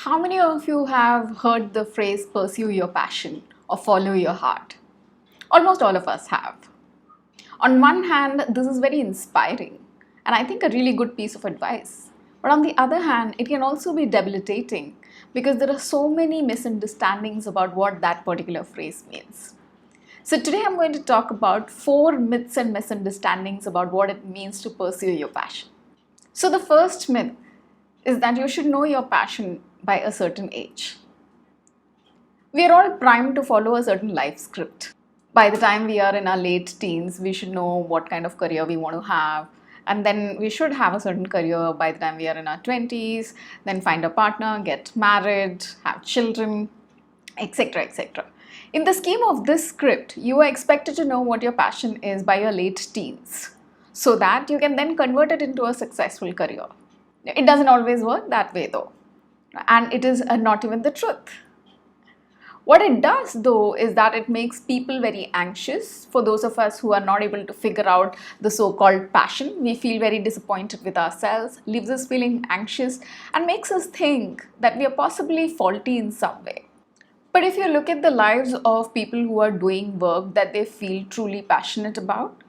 How many of you have heard the phrase pursue your passion or follow your heart? Almost all of us have. On one hand, this is very inspiring and I think a really good piece of advice. But on the other hand, it can also be debilitating because there are so many misunderstandings about what that particular phrase means. So today I'm going to talk about 4 myths and misunderstandings about what it means to pursue your passion. So the first myth is that you should know your passion by a certain age. We are all primed to follow a certain life script. By the time we are in our late teens, we should know what kind of career we want to have. And then we should have a certain career by the time we are in our 20s, then find a partner, get married, have children, etc. etc. In the scheme of this script, you are expected to know what your passion is by your late teens so that you can then convert it into a successful career. It doesn't always work that way though, and it is not even the truth. What it does though is that it makes people very anxious. For those of us who are not able to figure out the so-called passion, we feel very disappointed with ourselves, leaves us feeling anxious and makes us think that we are possibly faulty in some way. But if you look at the lives of people who are doing work that they feel truly passionate about,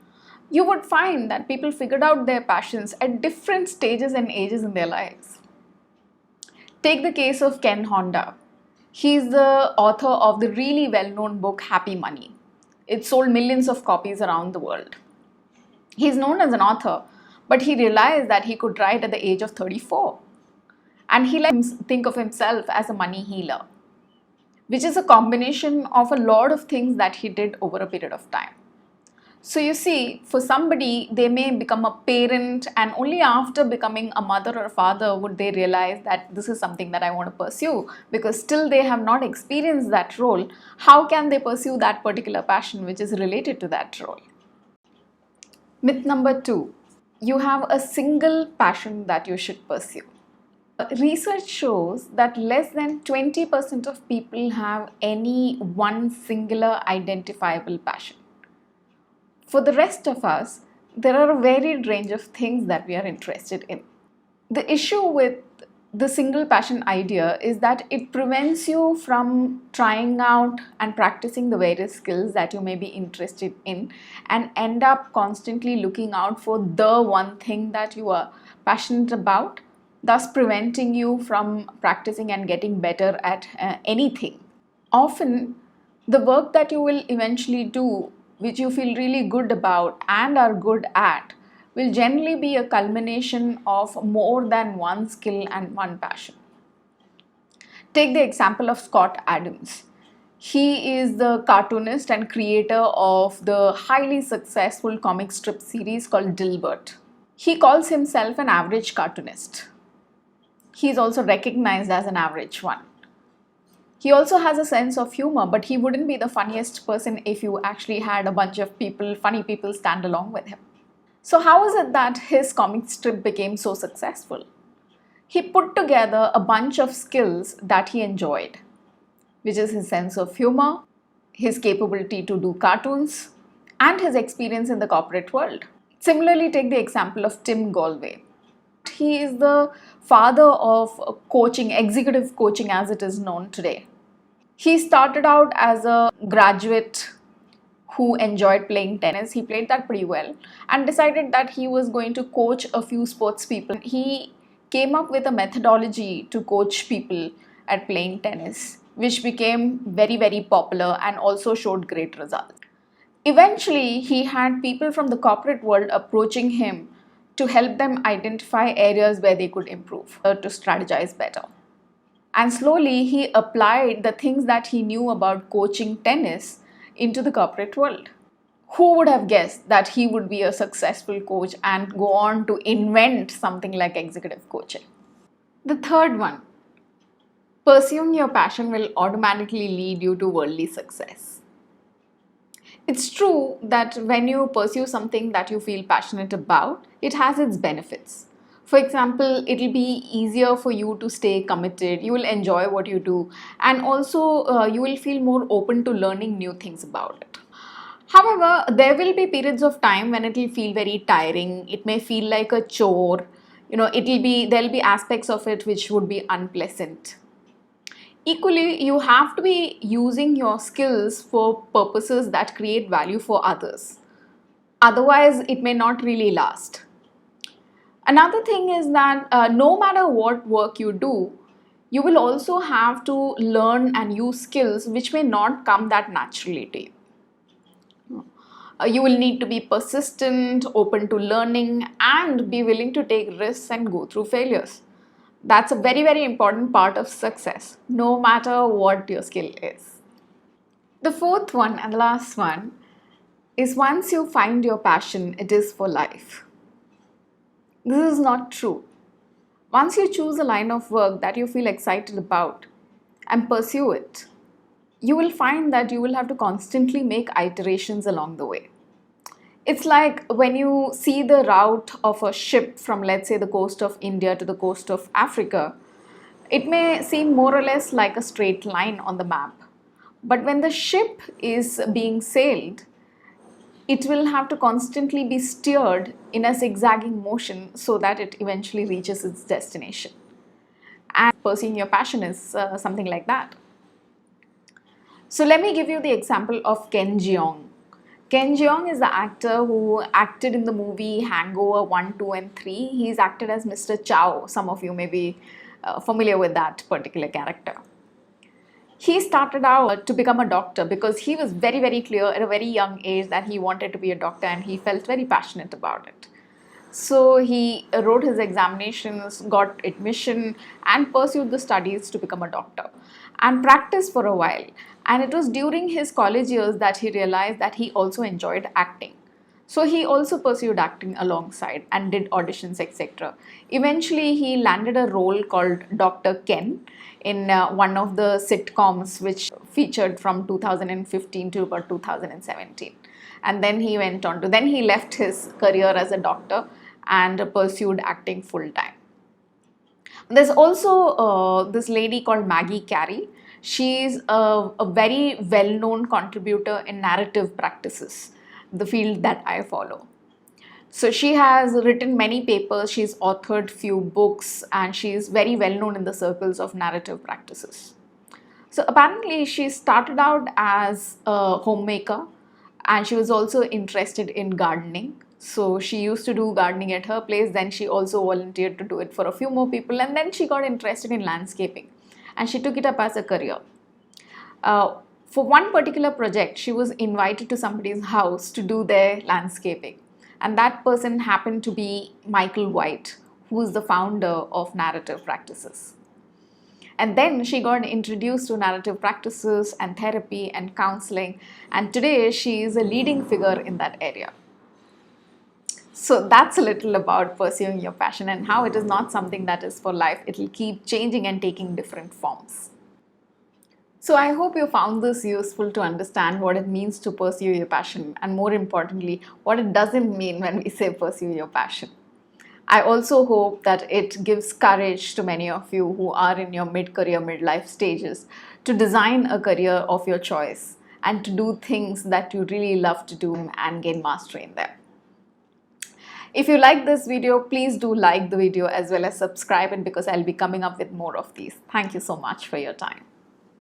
you would find that people figured out their passions at different stages and ages in their lives. Take the case of Ken Honda. He's the author of the really well-known book Happy Money. It sold millions of copies around the world. He's known as an author, but he realized that he could write at the age of 34. And he likes to think of himself as a money healer, which is a combination of a lot of things that he did over a period of time. So you see, for somebody, they may become a parent and only after becoming a mother or a father would they realize that this is something that I want to pursue, because still they have not experienced that role. How can they pursue that particular passion which is related to that role? Myth number 2, you have a single passion that you should pursue. Research shows that less than 20% of people have any one singular identifiable passion. For the rest of us, there are a varied range of things that we are interested in. The issue with the single passion idea is that it prevents you from trying out and practicing the various skills that you may be interested in and end up constantly looking out for the one thing that you are passionate about, thus preventing you from practicing and getting better at anything. Often, the work that you will eventually do, which you feel really good about and are good at, will generally be a culmination of more than one skill and one passion. Take the example of Scott Adams. He is the cartoonist and creator of the highly successful comic strip series called Dilbert. He calls himself an average cartoonist. He is also recognized as an average one. He also has a sense of humor, but he wouldn't be the funniest person if you actually had a bunch of funny people stand along with him. So how is it that his comic strip became so successful? He put together a bunch of skills that he enjoyed, which is his sense of humor, his capability to do cartoons, and his experience in the corporate world. Similarly, take the example of Tim Galway. He is the father of coaching, executive coaching as it is known today. He started out as a graduate who enjoyed playing tennis. He played that pretty well and decided that he was going to coach a few sports people. He came up with a methodology to coach people at playing tennis, which became very, very popular and also showed great results. Eventually, he had people from the corporate world approaching him to help them identify areas where they could improve, to strategize better. And slowly he applied the things that he knew about coaching tennis into the corporate world. Who would have guessed that he would be a successful coach and go on to invent something like executive coaching? The third one, pursuing your passion will automatically lead you to worldly success. It's true that when you pursue something that you feel passionate about, it has its benefits. For example, it'll be easier for you to stay committed, you will enjoy what you do, and also you will feel more open to learning new things about it. However, there will be periods of time when it will feel very tiring, it may feel like a chore, there'll be aspects of it which would be unpleasant. Equally, you have to be using your skills for purposes that create value for others. Otherwise, it may not really last. Another thing is that no matter what work you do, you will also have to learn and use skills which may not come that naturally to you. You will need to be persistent, open to learning, and be willing to take risks and go through failures. That's a very, very important part of success, no matter what your skill is. The fourth one and last one is once you find your passion, it is for life. This is not true. Once you choose a line of work that you feel excited about and pursue it, you will find that you will have to constantly make iterations along the way. It's like when you see the route of a ship from, let's say, the coast of India to the coast of Africa, it may seem more or less like a straight line on the map. But when the ship is being sailed, it will have to constantly be steered in a zigzagging motion so that it eventually reaches its destination. And pursuing your passion is something like that. So let me give you the example of Ken Jeong. Ken Jeong is the actor who acted in the movie Hangover 1, 2 and 3. He's acted as Mr. Chow. Some of you may be familiar with that particular character. He started out to become a doctor because he was very, very clear at a very young age that he wanted to be a doctor and he felt very passionate about it. So he wrote his examinations, got admission, and pursued the studies to become a doctor and practiced for a while. And it was during his college years that he realized that he also enjoyed acting. So he also pursued acting alongside and did auditions, etc. Eventually, he landed a role called Dr. Ken in one of the sitcoms which featured from 2015 to about 2017. And then he went on to, then he left his career as a doctor and pursued acting full time. There's also this lady called Maggie Carey. She's a very well-known contributor in narrative practices, the field that I follow. So she has written many papers, she's authored few books, and she's very well known in the circles of narrative practices. So apparently she started out as a homemaker and she was also interested in gardening. So she used to do gardening at her place, then she also volunteered to do it for a few more people, and then she got interested in landscaping and she took it up as a career. For one particular project, she was invited to somebody's house to do their landscaping. And that person happened to be Michael White, who is the founder of narrative practices. And then she got introduced to narrative practices and therapy and counseling. And today she is a leading figure in that area. So that's a little about pursuing your passion and how it is not something that is for life. It will keep changing and taking different forms. So I hope you found this useful to understand what it means to pursue your passion and more importantly, what it doesn't mean when we say pursue your passion. I also hope that it gives courage to many of you who are in your mid-career, midlife stages to design a career of your choice and to do things that you really love to do and gain mastery in them. If you like this video, please do like the video as well as subscribe it because I'll be coming up with more of these. Thank you so much for your time.